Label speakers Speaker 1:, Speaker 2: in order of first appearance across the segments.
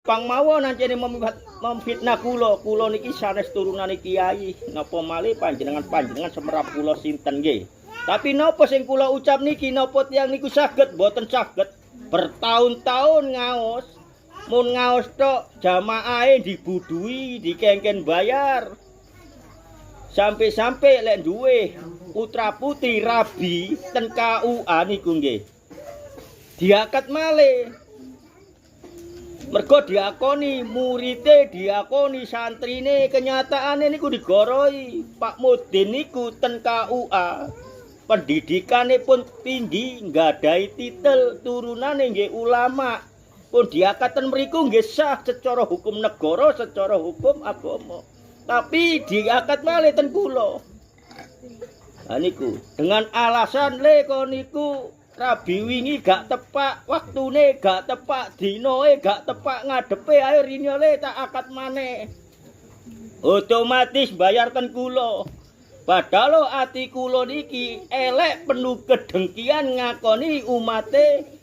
Speaker 1: Pang mawon ancene memfitnah kula niki sanes turunane kiai napa malih panjenengan semerap kula sinten nggih. Tapi napa sing kula ucap niki napa tiyang niku saged boten saged bertahun-tahun ngaos. Mun ngaos tok jamaahe dibudui, dikengken bayar. Sampai-sampai lek duwe putra putri rabi ten KUA niku nggih. Diakat malih. Mergo diakoni murite, diakoni santrine, kenyataane niku digoroi. Pak Mudin niku ten KUA. Pendidikane pun tinggi, nggadahi titel, turunane nggih ulama. Pun diakatan mriku nggih sah secara hukum negara, secara hukum agama. Tapi diakat malih ten kula. Lah niku dengan alasan kon niku rabi wingi gak tepak waktune, gak tepak dinoe, gak tepak ngadepe ae rinole tak akad maneh. Otomatis bayar ten kula. Padahal ati kula niki elek penuh kedengkian ngakoni umate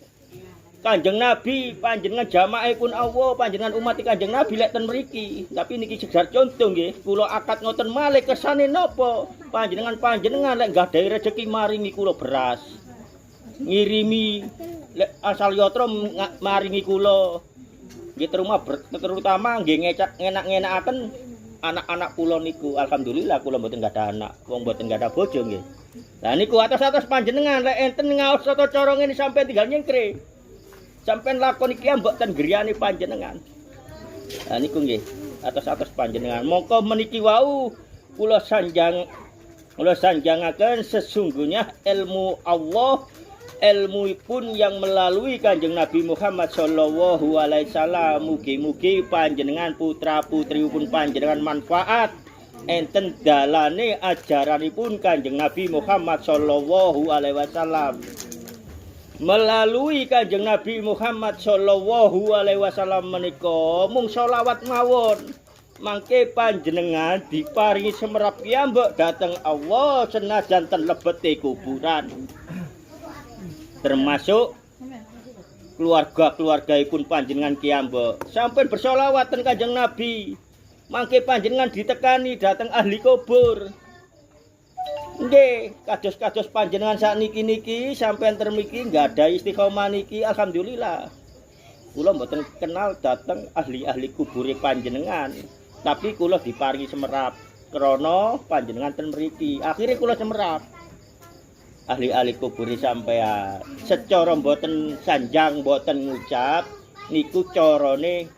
Speaker 1: Kanjeng Nabi, panjenengan jamaah pun Allah, panjenengan umat Kanjeng Nabi lek ten mriki. Tapi niki sekedar contoh nggih, kula akad ngoten malih kesane napa? Panjenengan lek nggadahi rezeki maringi kula beras. Ngirimi asal yatra maringi kula. Nggih terutama nggih ngenak-ngenakaken anak-anak kula niku. Alhamdulillah kula mboten gadah anak, wong mboten gadah bojo nggih. Lah niku atas-atas panjenengan lek enten ngaos tata cara ngene sampeyan tinggal nyengkre. Sampeyan lakon iki mbok ten griyane panjenengan. Lah niku nggih atas-atas panjenengan. Mongko meniki wau kula sanjangaken sesungguhnya ilmu Allah ilmu pun yang melalui Kanjeng Nabi Muhammad sallallahu alaihi wasallam. Mugi-mugi panjenengan putra-putri pun panjenengan manfaat enten dalane ajaranipun Kanjeng Nabi Muhammad sallallahu alaihi wasallam. Melalui Kanjeng Nabi Muhammad sallallahu alaihi wasallam menika mung selawat mawon mangke panjenengan diparingi semerap piyambak dhateng Allah senajan ten lebete kuburan. Termasuk keluarga-keluargaipun panjenengan kiyambak sampeyan bersolawat ten Kanjeng Nabi mangke panjenengan ditekani dhateng ahli kubur. Nggih, kados-kados panjenengan sakniki-niki sampeyan termiki nggada istiqomah niki alhamdulillah. Kula mboten kenal dhateng ahli-ahli kubure panjenengan, tapi kula diparingi semerap krana panjenengan ten mriki. Akhire kula semerap. Ahli-ahli kubure sampeyan secara mboten sanjang mboten ngucap niku carane